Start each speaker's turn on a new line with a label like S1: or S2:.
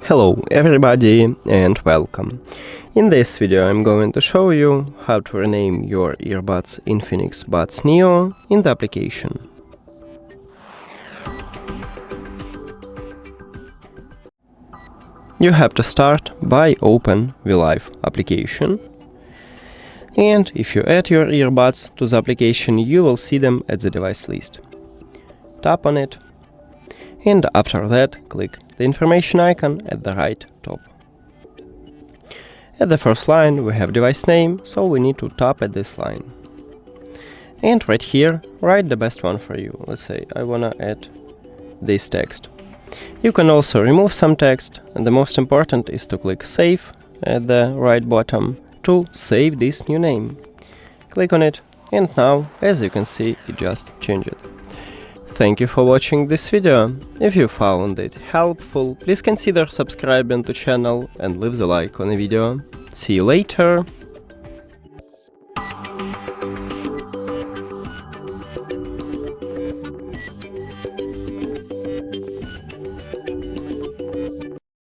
S1: Hello everybody and welcome. In this video I'm going to show you how to rename your earbuds INFINIX Buds Neo in the application. You have to start by open the Live application, and if you add your earbuds to the application you will see them at the device list. Tap on it, and after that click the information icon at the right top. At the first line we have device name, so we need to tap at this line. And right here write the best one for you. Let's say I wanna add this text. You can also remove some text, and the most important is to click Save at the right bottom to save this new name. Click on it, and now, as you can see, it just changed. Thank you for watching this video. If you found it helpful, please consider subscribing to channel and leave the like on the video. See you later!